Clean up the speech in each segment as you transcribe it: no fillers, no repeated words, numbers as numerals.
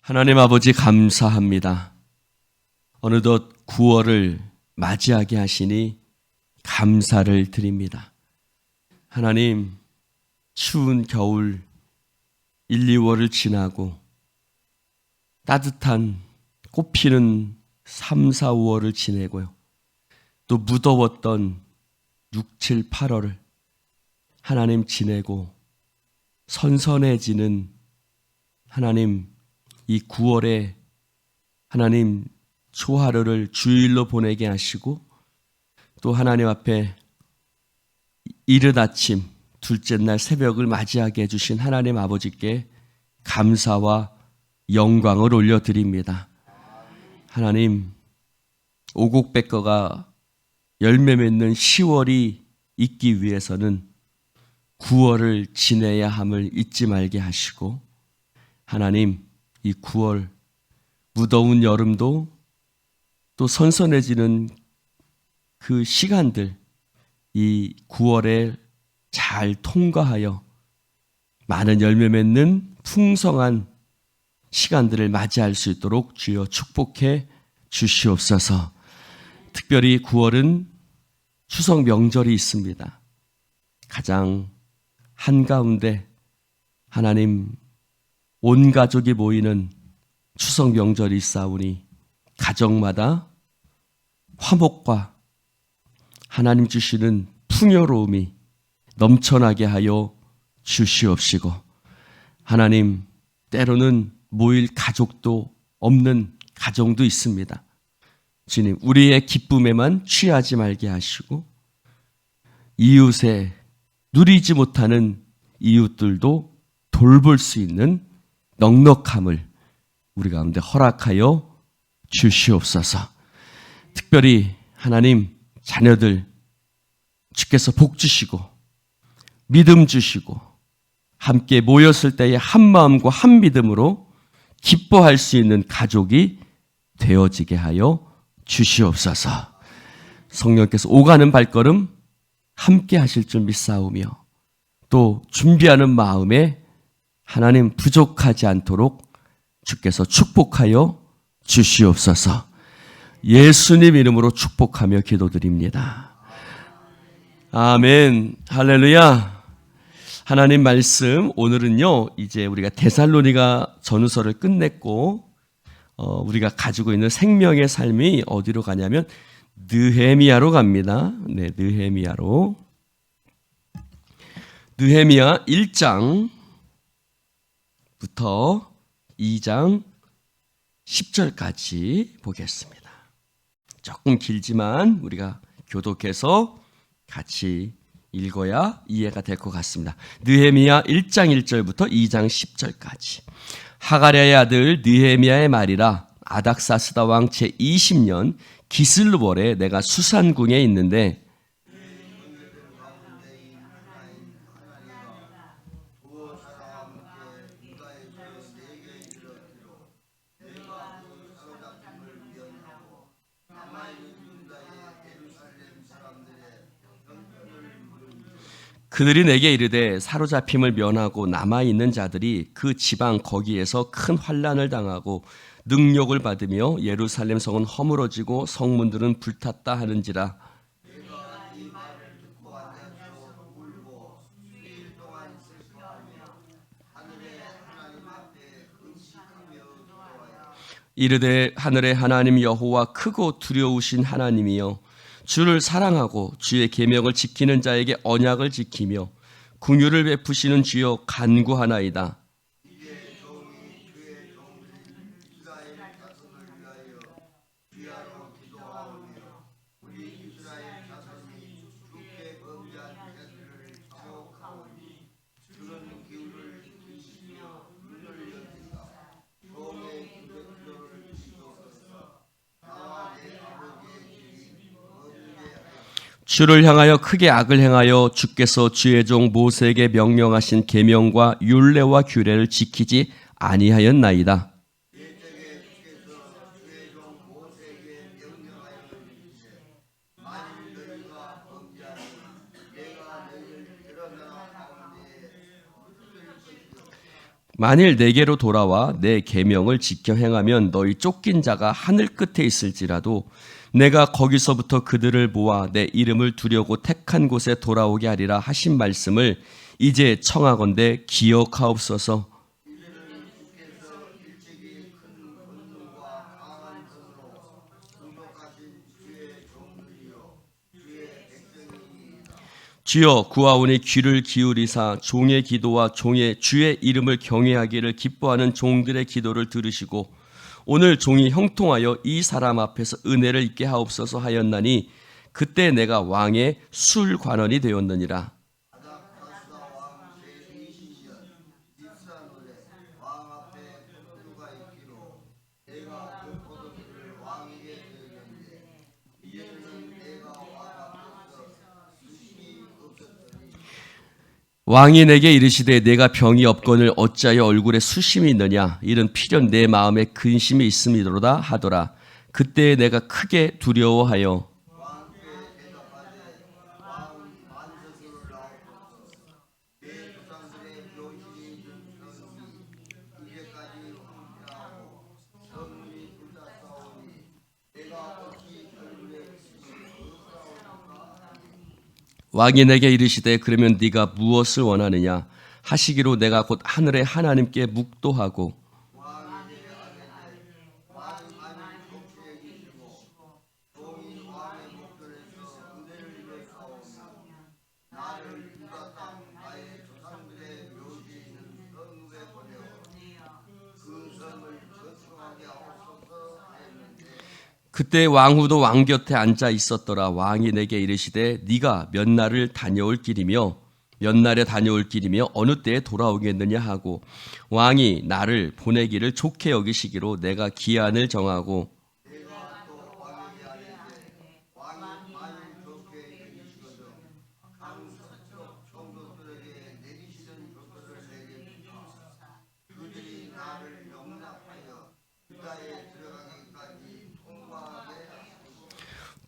하나님 아버지 감사합니다. 어느덧 9월을 맞이하게 하시니 감사를 드립니다. 하나님, 추운 겨울 1, 2월을 지나고 따뜻한 꽃피는 3, 4, 5월을 지내고요. 또 무더웠던 6, 7, 8월을 하나님 지내고 선선해지는 하나님 이 9월에 하나님 초하루를 주일로 보내게 하시고 또 하나님 앞에 이른 아침 둘째 날 새벽을 맞이하게 해주신 하나님 아버지께 감사와 영광을 올려드립니다. 하나님, 오곡백과가 열매 맺는 10월이 있기 위해서는 9월을 지내야 함을 잊지 말게 하시고 하나님, 이 9월 무더운 여름도 또 선선해지는 그 시간들 이 9월에 잘 통과하여 많은 열매 맺는 풍성한 시간들을 맞이할 수 있도록 주여 축복해 주시옵소서. 특별히 9월은 추석 명절이 있습니다. 가장 한가운데 하나님 온 가족이 모이는 추석 명절이 있사오니 가정마다 화목과 하나님 주시는 풍요로움이 넘쳐나게 하여 주시옵시고 하나님 때로는 모일 가족도 없는 가정도 있습니다. 주님, 우리의 기쁨에만 취하지 말게 하시고 이웃에 누리지 못하는 이웃들도 돌볼 수 있는 넉넉함을 우리 가운데 허락하여 주시옵소서. 특별히 하나님 자녀들 주께서 복 주시고 믿음 주시고 함께 모였을 때에 한 마음과 한 믿음으로 기뻐할 수 있는 가족이 되어지게 하여 주시옵소서. 성령께서 오가는 발걸음 함께 하실 줄 믿사오며 또 준비하는 마음에 하나님 부족하지 않도록 주께서 축복하여 주시옵소서. 예수님 이름으로 축복하며 기도드립니다. 아멘. 할렐루야. 하나님 말씀 오늘은요 이제 우리가 데살로니가 전후서를 끝냈고 우리가 가지고 있는 생명의 삶이 어디로 가냐면 느헤미야로 갑니다. 네, 느헤미야로. 느헤미야 1장부터 2장 10절까지 보겠습니다. 조금 길지만 우리가 교독해서 같이 읽어야 이해가 될 것 같습니다. 느헤미야 1장 1절부터 2장 10절까지. 하가랴의 아들 느헤미야의 말이라. 아닥사스다 왕 제20년 기슬월에 내가 수산궁에 있는데 그들이 내게 이르되 사로잡힘을 면하고 남아있는 자들이 그 지방 거기에서 큰 환난을 당하고 능욕을 받으며 예루살렘 성은 허물어지고 성문들은 불탔다 하는지라. 이르되 하늘의 하나님 여호와 크고 두려우신 하나님이여 주를 사랑하고 주의 계명을 지키는 자에게 언약을 지키며 긍휼을 베푸시는 주여 간구하나이다. 주를 향하여 크게 악을 행하여 주께서 주의 종 모세에게 명령하신 계명과 율례와 규례를 지키지 아니하였나이다. 만일 내게로 돌아와 내 계명을 지켜 행하면 너희 쫓긴 자가 하늘 끝에 있을지라도 내가 거기서부터 그들을 모아 내 이름을 두려고 택한 곳에 돌아오게 하리라 하신 말씀을 이제 청하건대 기억하옵소서. 주여 구하오니 귀를 기울이사 종의 기도와 종의 주의 이름을 경외하기를 기뻐하는 종들의 기도를 들으시고 오늘 종이 형통하여 이 사람 앞에서 은혜를 입게 하옵소서 하였나니 그때 내가 왕의 술관원이 되었느니라. 왕이 내게 이르시되 내가 병이 없거늘 어찌하여 얼굴에 수심이 있느냐 이른 필연 내 마음에 근심이 있음이로다 하더라. 그때 내가 크게 두려워하여 왕이 내게 이르시되 그러면 네가 무엇을 원하느냐 하시기로 내가 곧 하늘의 하나님께 묵도하고 그때 왕후도 왕 곁에 앉아 있었더라. 왕이 내게 이르시되 네가 몇 날을 다녀올 길이며 몇 날에 다녀올 길이며 어느 때에 돌아오겠느냐 하고 왕이 나를 보내기를 좋게 여기시기로 내가 기한을 정하고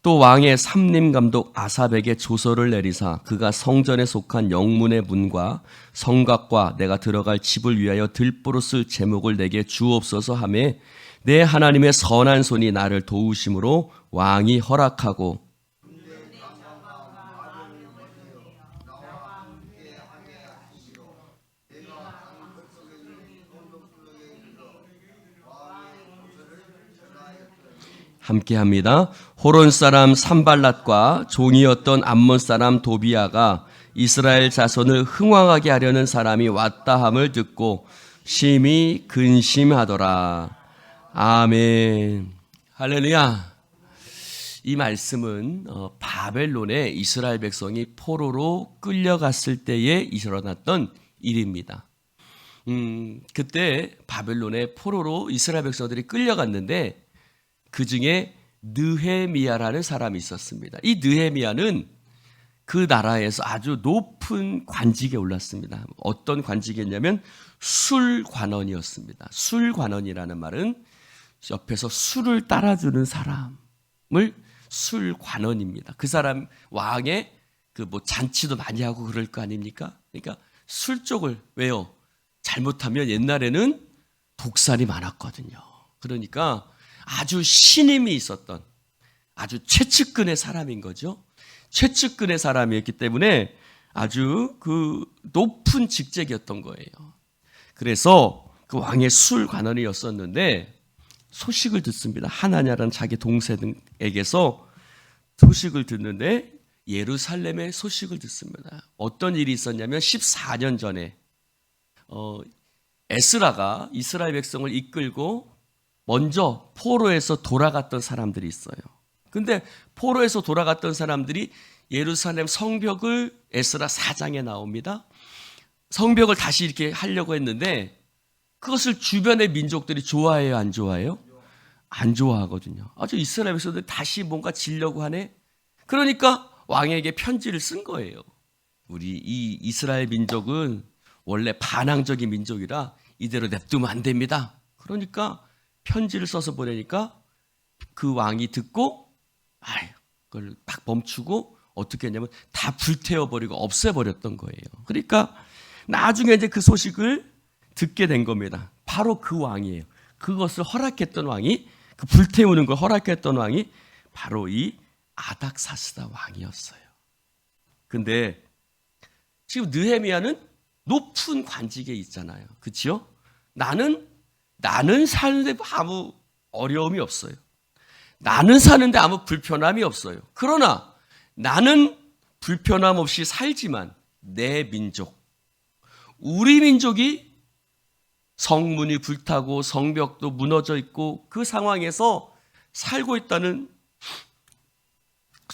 또 왕의 삼림 감독 아삽에게 조서를 내리사 그가 성전에 속한 영문의 문과 성곽과 내가 들어갈 집을 위하여 들보로 쓸 제목을 내게 주옵소서 하며 내 하나님의 선한 손이 나를 도우심으로 왕이 허락하고 함께합니다. 호론 사람 산발랏과 종이었던 암몬 사람 도비아가 이스라엘 자손을 흥왕하게 하려는 사람이 왔다 함을 듣고 심히 근심하더라. 아멘. 할렐루야. 이 말씀은 바벨론에 이스라엘 백성이 포로로 끌려갔을 때에 일어났던 일입니다. 그때 바벨론에 포로로 이스라엘 백성들이 끌려갔는데 그 중에 느헤미야라는 사람이 있었습니다. 이 느헤미야는 그 나라에서 아주 높은 관직에 올랐습니다. 어떤 관직이었냐면 술관원이었습니다. 술관원이라는 말은 옆에서 술을 따라주는 사람을 술관원입니다. 그 사람 왕의 그 뭐 잔치도 많이 하고 그럴 거 아닙니까? 그러니까 술 쪽을 왜요? 잘못하면 옛날에는 독살이 많았거든요. 그러니까 아주 신임이 있었던 아주 최측근의 사람인 거죠. 최측근의 사람이었기 때문에 아주 그 높은 직책이었던 거예요. 그래서 그 왕의 술관원이었었는데 소식을 듣습니다. 하나냐라는 자기 동생에게서 소식을 듣는데 예루살렘의 소식을 듣습니다. 어떤 일이 있었냐면 14년 전에 에스라가 이스라엘 백성을 이끌고 먼저 포로에서 돌아갔던 사람들이 있어요. 근데 포로에서 돌아갔던 사람들이 예루살렘 성벽을 에스라 4장에 나옵니다. 성벽을 다시 이렇게 하려고 했는데 그것을 주변의 민족들이 좋아해요, 안 좋아해요? 안 좋아하거든요. 아주 이스라엘 백성들이 다시 뭔가 지려고 하네. 그러니까 왕에게 편지를 쓴 거예요. 우리 이 이스라엘 민족은 원래 반항적인 민족이라 이대로 냅두면 안 됩니다. 그러니까 편지를 써서 보내니까 그 왕이 듣고 그걸 딱 멈추고 어떻게 했냐면 다 불태워버리고 없애버렸던 거예요. 그러니까 나중에 이제 그 소식을 듣게 된 겁니다. 바로 그 왕이에요. 그것을 허락했던 왕이, 그 불태우는 걸 허락했던 왕이 바로 이 아닥사스다 왕이었어요. 근데 지금 느헤미야는 높은 관직에 있잖아요. 그렇죠? 나는 사는데 아무 어려움이 없어요. 나는 사는데 아무 불편함이 없어요. 그러나 나는 불편함 없이 살지만 내 민족, 우리 민족이 성문이 불타고 성벽도 무너져 있고 그 상황에서 살고 있다는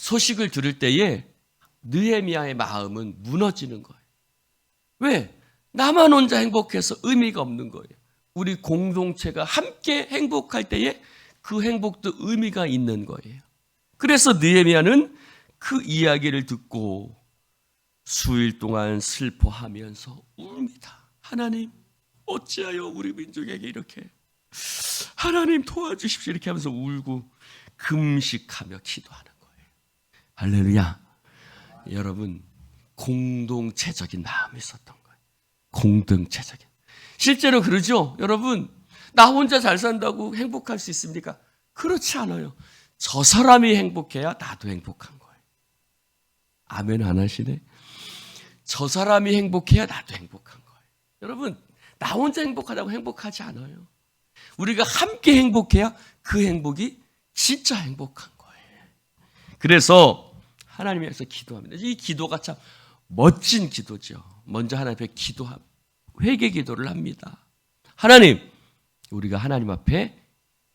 소식을 들을 때에 느헤미야의 마음은 무너지는 거예요. 왜? 나만 혼자 행복해서 의미가 없는 거예요. 우리 공동체가 함께 행복할 때에 그 행복도 의미가 있는 거예요. 그래서 느헤미야는 그 이야기를 듣고 수일 동안 슬퍼하면서 웁니다. 하나님, 어찌하여 우리 민족에게 이렇게, 하나님 도와주십시오, 이렇게 하면서 울고 금식하며 기도하는 거예요. 할렐루야. 여러분, 공동체적인 마음이 있었던 거예요. 공동체적인. 실제로 그러죠? 여러분, 나 혼자 잘 산다고 행복할 수 있습니까? 그렇지 않아요. 저 사람이 행복해야 나도 행복한 거예요. 아멘 안 하시네? 저 사람이 행복해야 나도 행복한 거예요. 여러분, 나 혼자 행복하다고 행복하지 않아요. 우리가 함께 행복해야 그 행복이 진짜 행복한 거예요. 그래서 하나님께서 기도합니다. 이 기도가 참 멋진 기도죠. 먼저 하나님 앞에 회개 기도를 합니다. 하나님, 우리가 하나님 앞에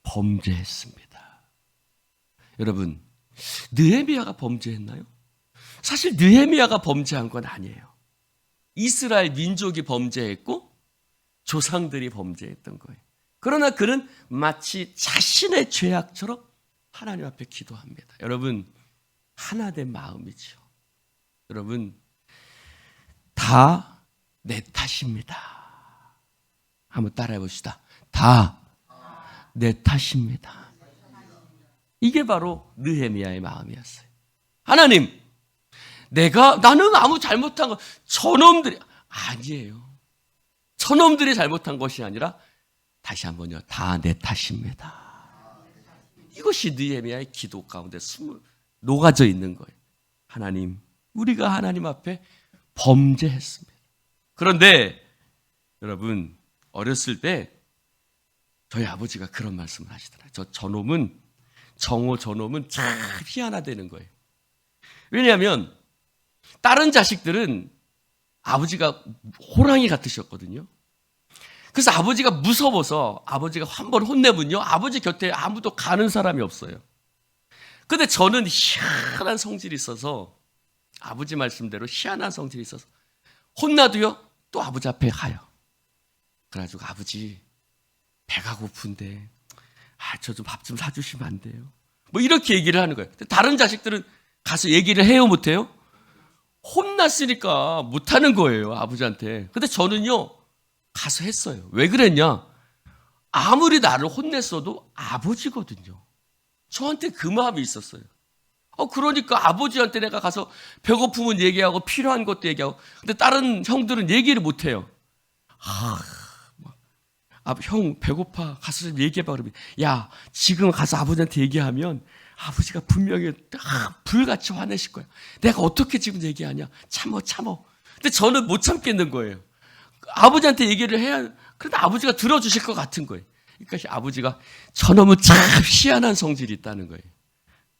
범죄했습니다. 여러분, 느헤미야가 범죄했나요? 사실 느헤미야가 범죄한 건 아니에요. 이스라엘 민족이 범죄했고 조상들이 범죄했던 거예요. 그러나 그는 마치 자신의 죄악처럼 하나님 앞에 기도합니다. 여러분, 하나된 마음이죠. 여러분, 다 내 탓입니다. 한번 따라해 봅시다. 다 내 탓입니다. 이게 바로 느헤미야의 마음이었어요. 하나님, 나는 아무 잘못한 거, 저놈들이 아니에요. 저놈들이 잘못한 것이 아니라 다시 한번요, 다 내 탓입니다. 이것이 느헤미야의 기도 가운데 녹아져 있는 거예요. 하나님, 우리가 하나님 앞에 범죄했습니다. 그런데 여러분, 어렸을 때 저희 아버지가 그런 말씀을 하시더라고요. 저놈은 참 희한하다는 거예요. 왜냐하면 다른 자식들은 아버지가 호랑이 같으셨거든요. 그래서 아버지가 무서워서 아버지가 한번 혼내면요, 아버지 곁에 아무도 가는 사람이 없어요. 근데 저는 희한한 성질이 있어서, 아버지 말씀대로 희한한 성질이 있어서 혼나도요 또 아버지 앞에 가요. 그래가지고 아버지 배가 고픈데 저 좀 밥 좀 사주시면 안 돼요? 뭐 이렇게 얘기를 하는 거예요. 다른 자식들은 가서 얘기를 해요, 못해요? 혼났으니까 못하는 거예요, 아버지한테. 근데 저는요 가서 했어요. 왜 그랬냐? 아무리 나를 혼냈어도 아버지거든요. 저한테 그 마음이 있었어요. 그러니까 아버지한테 내가 가서 배고프면 얘기하고 필요한 것도 얘기하고. 근데 다른 형들은 얘기를 못 해요. 형 배고파, 가서 좀 얘기해봐. 그러면 야, 지금 가서 아버지한테 얘기하면 아버지가 분명히 불같이 화내실 거야. 내가 어떻게 지금 얘기하냐? 참어. 근데 저는 못 참겠는 거예요. 아버지한테 얘기를 해야, 그래도 아버지가 들어주실 것 같은 거예요. 그러니까 아버지가 저놈은 참 희한한 성질이 있다는 거예요.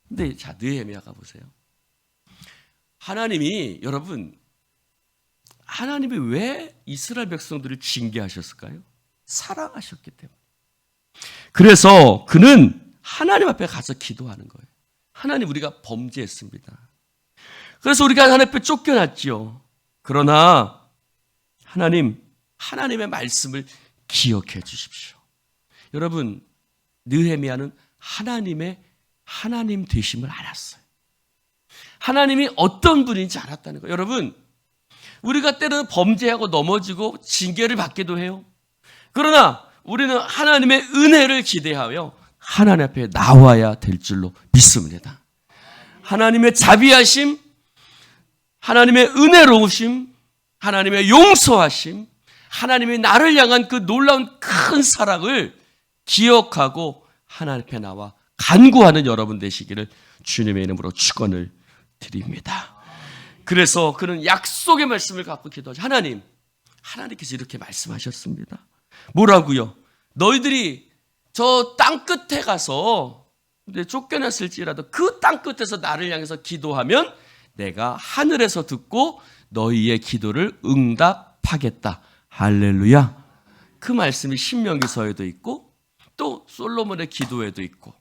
근데 자, 느헤미야가 보세요. 여러분, 하나님이 왜 이스라엘 백성들을 징계하셨을까요? 사랑하셨기 때문에. 그래서 그는 하나님 앞에 가서 기도하는 거예요. 하나님, 우리가 범죄했습니다. 그래서 우리가 하나님 앞에 쫓겨났지요. 그러나 하나님의 말씀을 기억해 주십시오. 여러분, 느헤미야는 하나님 되심을 알았어요. 하나님이 어떤 분인지 알았다는 거예요. 여러분, 우리가 때로는 범죄하고 넘어지고 징계를 받기도 해요. 그러나 우리는 하나님의 은혜를 기대하여 하나님 앞에 나와야 될 줄로 믿습니다. 하나님의 자비하심, 하나님의 은혜로우심, 하나님의 용서하심, 하나님이 나를 향한 그 놀라운 큰 사랑을 기억하고 하나님 앞에 나와 간구하는 여러분 되시기를 주님의 이름으로 축원을 드립니다. 그래서 그는 약속의 말씀을 갖고 기도하죠. 하나님께서 이렇게 말씀하셨습니다. 뭐라고요? 너희들이 저 땅 끝에 가서 쫓겨났을지라도 그 땅 끝에서 나를 향해서 기도하면 내가 하늘에서 듣고 너희의 기도를 응답하겠다. 할렐루야. 그 말씀이 신명기서에도 있고 또 솔로몬의 기도에도 있고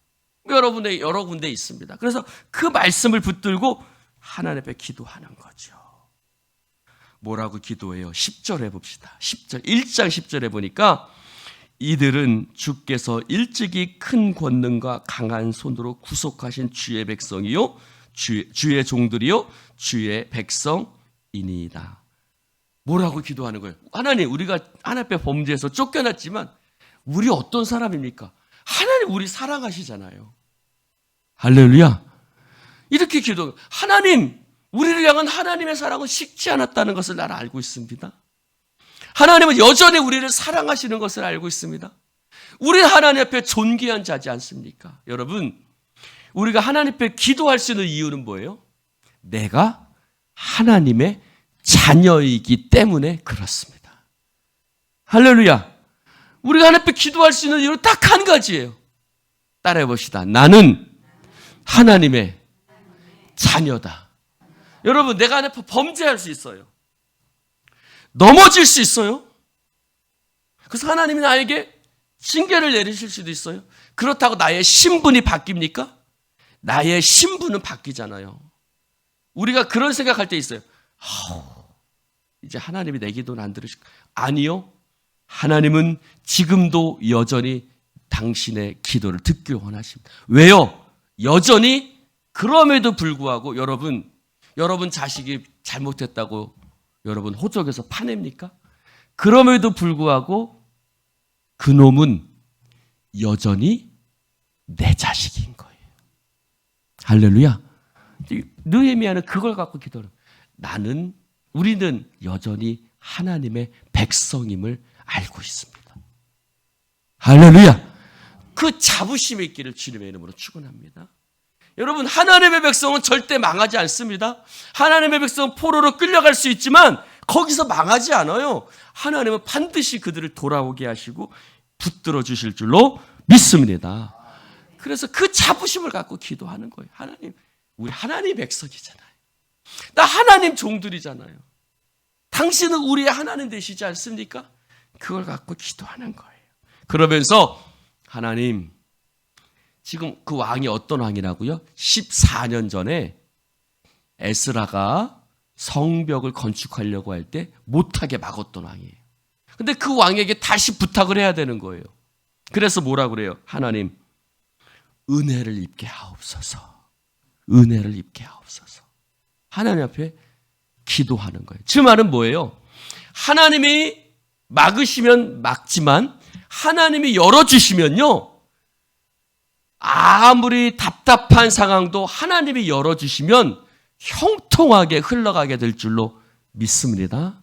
여러분의 여러 군데 있습니다. 그래서 그 말씀을 붙들고 하나님 앞에 기도하는 거죠. 뭐라고 기도해요? 10절에 봅시다. 10절, 1장 10절에 보니까 이들은 주께서 일찍이 큰 권능과 강한 손으로 구속하신 주의 백성이요 주의 종들이요 주의 백성이니이다. 뭐라고 기도하는 거예요? 하나님, 우리가 하나님 앞에 범죄해서 쫓겨났지만 우리 어떤 사람입니까? 하나님 우리 사랑하시잖아요. 할렐루야. 이렇게 기도. 하나님, 우리를 향한 하나님의 사랑은 식지 않았다는 것을 나는 알고 있습니다. 하나님은 여전히 우리를 사랑하시는 것을 알고 있습니다. 우리 하나님 앞에 존귀한 자지 않습니까? 여러분, 우리가 하나님 앞에 기도할 수 있는 이유는 뭐예요? 내가 하나님의 자녀이기 때문에 그렇습니다. 할렐루야. 우리가 하나님 앞에 기도할 수 있는 이유는 딱 한 가지예요. 따라해 봅시다. 나는 하나님의 자녀다. 여러분, 내가 하나님 앞에 범죄할 수 있어요. 넘어질 수 있어요. 그래서 하나님이 나에게 징계를 내리실 수도 있어요. 그렇다고 나의 신분이 바뀝니까? 나의 신분은 바뀌잖아요. 우리가 그런 생각할 때 있어요. 이제 하나님이 내 기도는 안 들으실까? 아니요. 하나님은 지금도 여전히 당신의 기도를 듣길 원하십니다. 왜요? 여전히 그럼에도 불구하고 여러분 자식이 잘못했다고 여러분 호적에서 파냅니까? 그럼에도 불구하고 그놈은 여전히 내 자식인 거예요. 할렐루야. 느헤미야는 그걸 갖고 기도를. 우리는 여전히 하나님의 백성임을 알고 있습니다. 할렐루야. 그 자부심이 있기를 주님의 이름으로 축원합니다. 여러분, 하나님의 백성은 절대 망하지 않습니다. 하나님의 백성은 포로로 끌려갈 수 있지만 거기서 망하지 않아요. 하나님은 반드시 그들을 돌아오게 하시고 붙들어 주실 줄로 믿습니다. 그래서 그 자부심을 갖고 기도하는 거예요. 하나님, 우리 하나님 백성이잖아요. 나 하나님 종들이잖아요. 당신은 우리의 하나님 되시지 않습니까? 그걸 갖고 기도하는 거예요. 그러면서 하나님, 지금 그 왕이 어떤 왕이라고요? 14년 전에 에스라가 성벽을 건축하려고 할 때 못하게 막았던 왕이에요. 근데 그 왕에게 다시 부탁을 해야 되는 거예요. 그래서 뭐라고 그래요? 하나님, 은혜를 입게 하옵소서. 은혜를 입게 하옵소서. 하나님 앞에 기도하는 거예요. 그 말은 뭐예요? 하나님이 막으시면 막지만 하나님이 열어주시면요, 아무리 답답한 상황도 하나님이 열어주시면 형통하게 흘러가게 될 줄로 믿습니다.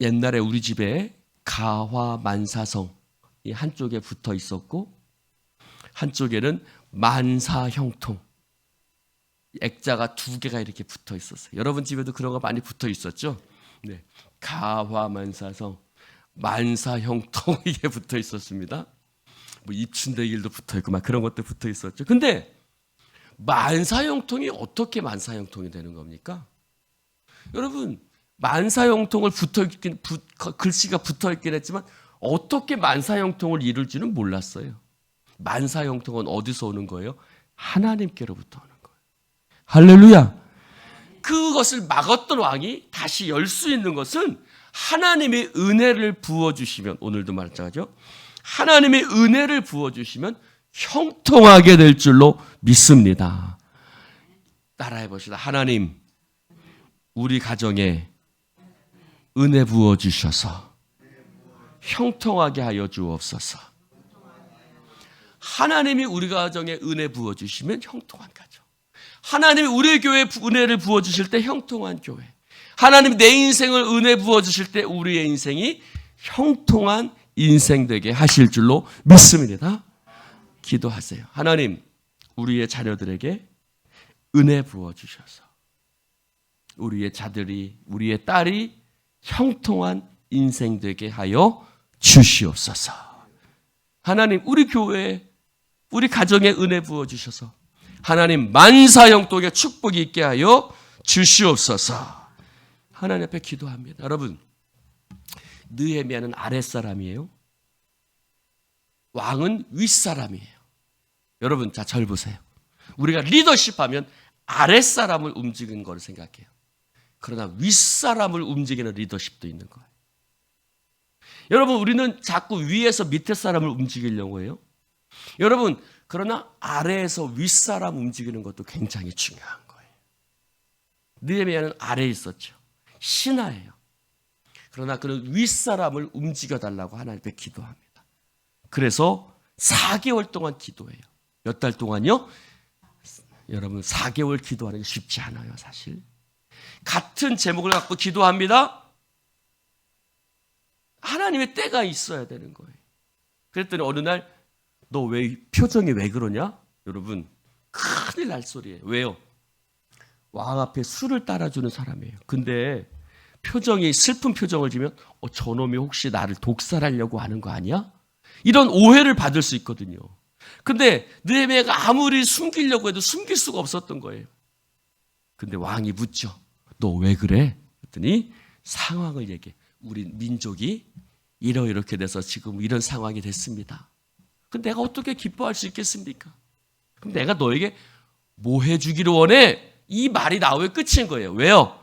옛날에 우리 집에 가화만사성이 한쪽에 붙어 있었고 한쪽에는 만사형통, 액자가 2개가 이렇게 붙어 있었어요. 여러분 집에도 그런 거 많이 붙어 있었죠? 네. 가화만사성, 만사형통 이게 붙어 있었습니다. 뭐 입춘대길도 붙어 있고 막 그런 것도 붙어 있었죠. 근데 만사형통이 어떻게 만사형통이 되는 겁니까? 여러분, 만사형통을 글씨가 붙어 있긴 했지만 어떻게 만사형통을 이룰지는 몰랐어요. 만사형통은 어디서 오는 거예요? 하나님께로부터 오는 거예요. 할렐루야. 그것을 막았던 왕이 다시 열 수 있는 것은 하나님의 은혜를 부어주시면, 오늘도 마찬가지죠. 하나님의 은혜를 부어주시면 형통하게 될 줄로 믿습니다. 따라해 봅시다. 하나님, 우리 가정에 은혜 부어주셔서 형통하게 하여 주옵소서. 하나님이 우리 가정에 은혜 부어주시면 형통한 가정. 하나님이 우리 교회에 은혜를 부어주실 때 형통한 교회. 하나님이 내 인생을 은혜 부어주실 때 우리의 인생이 형통한 인생 되게 하실 줄로 믿습니다. 기도하세요. 하나님, 우리의 자녀들에게 은혜 부어주셔서 우리의 자들이, 우리의 딸이 형통한 인생 되게 하여 주시옵소서. 하나님, 우리 교회에, 우리 가정에 은혜 부어주셔서 하나님 만사형통의 축복이 있게 하여 주시옵소서. 하나님 앞에 기도합니다. 여러분, 느헤미야는 아랫사람이에요. 왕은 윗사람이에요. 여러분, 자, 절 보세요. 우리가 리더십하면 아랫사람을 움직이는 걸 생각해요. 그러나 윗사람을 움직이는 리더십도 있는 거예요. 여러분, 우리는 자꾸 위에서 밑에 사람을 움직이려고 해요. 여러분, 그러나 아래에서 윗사람 움직이는 것도 굉장히 중요한 거예요. 느헤미야는 아래에 있었죠. 신하예요. 그러나 그는 윗사람을 움직여달라고 하나님께 기도합니다. 그래서 4개월 동안 기도해요. 몇 달 동안요? 여러분, 4개월 기도하는 게 쉽지 않아요, 사실. 같은 제목을 갖고 기도합니다. 하나님의 때가 있어야 되는 거예요. 그랬더니 어느 날, 너 왜 표정이 왜 그러냐? 여러분, 큰일 날 소리예요. 왜요? 왕 앞에 술을 따라주는 사람이에요. 근데 표정이 슬픈 표정을 지면 저놈이 혹시 나를 독살하려고 하는 거 아니야? 이런 오해를 받을 수 있거든요. 근데 느헤미야가 아무리 숨기려고 해도 숨길 수가 없었던 거예요. 근데 왕이 묻죠. 너 왜 그래? 그랬더니 상황을 얘기해. 우리 민족이 이렇게 돼서 지금 이런 상황이 됐습니다. 근데 내가 어떻게 기뻐할 수 있겠습니까? 그럼 내가 너에게 뭐 해주기를 원해? 이 말이 나오면 끝인 거예요. 왜요?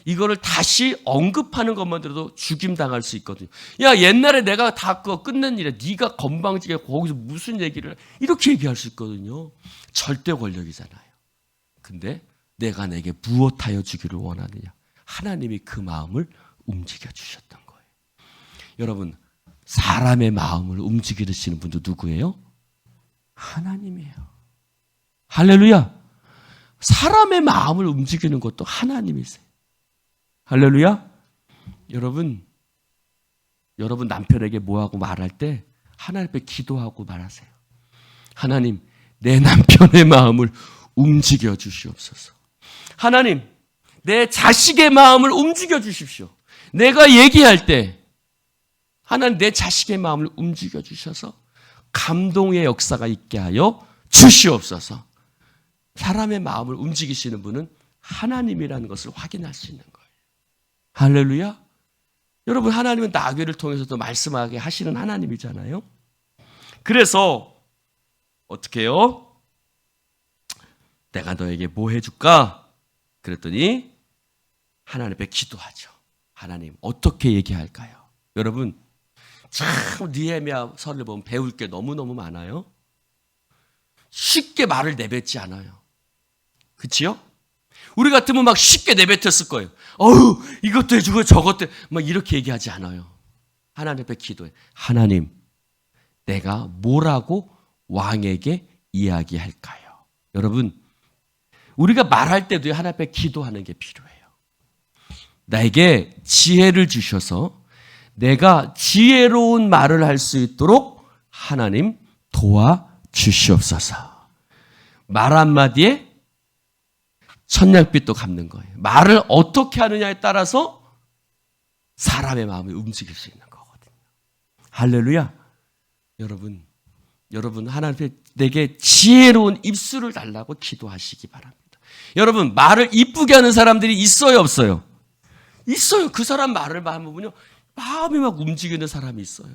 이거를 다시 언급하는 것만 들어도 죽임당할 수 있거든요. 야, 옛날에 내가 다 그거 끝낸 일에 네가 건방지게 거기서 무슨 얘기를 해? 이렇게 얘기할 수 있거든요. 절대 권력이잖아요. 근데 내가 내게 무엇하여 주기를 원하느냐? 하나님이 그 마음을 움직여 주셨던 거예요. 여러분, 사람의 마음을 움직이시는 분도 누구예요? 하나님이에요. 할렐루야. 사람의 마음을 움직이는 것도 하나님이세요. 할렐루야. 여러분 남편에게 뭐하고 말할 때 하나님 앞에 기도하고 말하세요. 하나님, 내 남편의 마음을 움직여 주시옵소서. 하나님, 내 자식의 마음을 움직여 주십시오. 내가 얘기할 때 하나님, 내 자식의 마음을 움직여 주셔서 감동의 역사가 있게 하여 주시옵소서. 사람의 마음을 움직이시는 분은 하나님이라는 것을 확인할 수 있는 거예요. 할렐루야. 여러분, 하나님은 나귀를 통해서도 말씀하게 하시는 하나님이잖아요. 그래서 어떻게 해요? 내가 너에게 뭐 해줄까? 그랬더니 하나님 앞에 기도하죠. 하나님, 어떻게 얘기할까요? 여러분, 참 느헤미야 서를 보면 배울 게 너무너무 많아요. 쉽게 말을 내뱉지 않아요. 그치요? 우리 같으면 막 쉽게 내뱉었을 거예요. 어휴, 이것도 해주고 저것도 막 이렇게 얘기하지 않아요. 하나님 앞에 기도해. 하나님, 내가 뭐라고 왕에게 이야기할까요? 여러분, 우리가 말할 때도 하나님 앞에 기도하는 게 필요해요. 나에게 지혜를 주셔서 내가 지혜로운 말을 할 수 있도록 하나님 도와주시옵소서. 말 한마디에 천냥빚도 갚는 거예요. 말을 어떻게 하느냐에 따라서 사람의 마음이 움직일 수 있는 거거든요. 할렐루야. 여러분 하나님께 내게 지혜로운 입술을 달라고 기도하시기 바랍니다. 여러분, 말을 이쁘게 하는 사람들이 있어요, 없어요? 있어요. 그 사람 말을 보면요, 마음이 막 움직이는 사람이 있어요.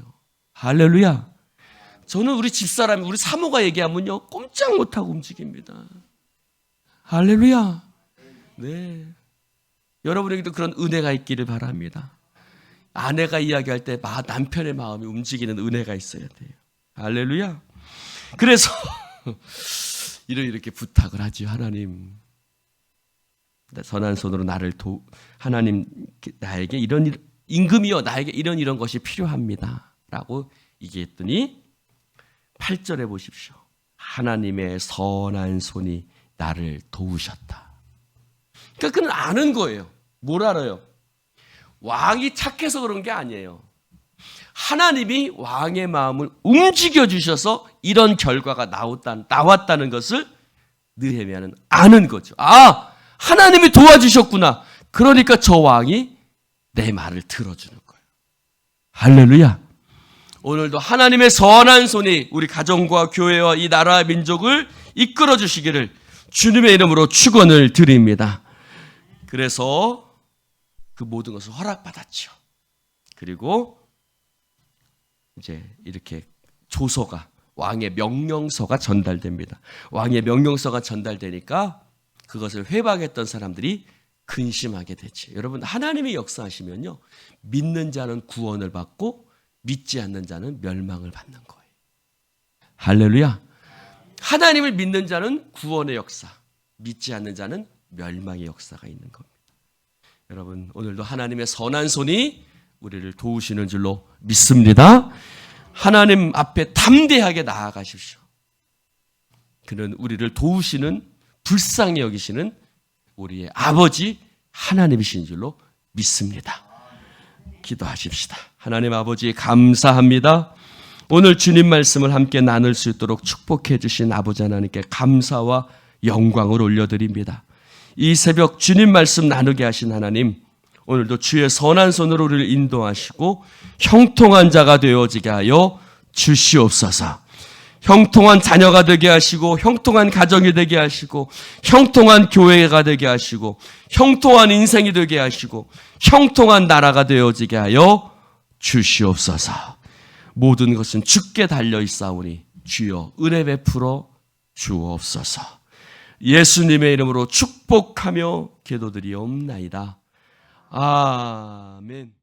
할렐루야. 저는 우리 집사람이, 우리 사모가 얘기하면요, 꼼짝 못하고 움직입니다. 할렐루야. 네. 여러분에게도 그런 은혜가 있기를 바랍니다. 아내가 이야기할 때 남편의 마음이 움직이는 은혜가 있어야 돼요. 할렐루야. 그래서 이렇게 부탁을 하죠. 하나님, 선한 손으로 나를 하나님, 나에게 이런 임금이여, 나에게 이런 것이 필요합니다 라고 얘기했더니 8절에 보십시오. 하나님의 선한 손이 나를 도우셨다. 그러니까 그는 아는 거예요. 뭘 알아요? 왕이 착해서 그런 게 아니에요. 하나님이 왕의 마음을 움직여 주셔서 이런 결과가 나왔다는 것을 느헤미야는 아는 거죠. 아, 하나님이 도와주셨구나. 그러니까 저 왕이 내 말을 들어주는 거예요. 할렐루야. 오늘도 하나님의 선한 손이 우리 가정과 교회와 이 나라와 민족을 이끌어 주시기를 주님의 이름으로 축원을 드립니다. 그래서 그 모든 것을 허락받았죠. 그리고 이제 이렇게 조서가, 왕의 명령서가 전달됩니다. 왕의 명령서가 전달되니까 그것을 회방했던 사람들이 근심하게 되지. 여러분, 하나님이 역사하시면요, 믿는 자는 구원을 받고 믿지 않는 자는 멸망을 받는 거예요. 할렐루야. 하나님을 믿는 자는 구원의 역사, 믿지 않는 자는 멸망의 역사가 있는 겁니다. 여러분, 오늘도 하나님의 선한 손이 우리를 도우시는 줄로 믿습니다. 하나님 앞에 담대하게 나아가십시오. 그는 우리를 도우시는, 불쌍히 여기시는 우리의 아버지 하나님이신 줄로 믿습니다. 기도하십시다. 하나님 아버지, 감사합니다. 오늘 주님 말씀을 함께 나눌 수 있도록 축복해 주신 아버지 하나님께 감사와 영광을 올려드립니다. 이 새벽 주님 말씀 나누게 하신 하나님, 오늘도 주의 선한 손으로 우리를 인도하시고 형통한 자가 되어지게 하여 주시옵소서. 형통한 자녀가 되게 하시고, 형통한 가정이 되게 하시고, 형통한 교회가 되게 하시고, 형통한 인생이 되게 하시고, 형통한 나라가 되어지게 하여 주시옵소서. 모든 것은 주께 달려 있사오니 주여 은혜 베풀어 주옵소서. 예수님의 이름으로 축복하며 기도드리옵나이다. 아멘.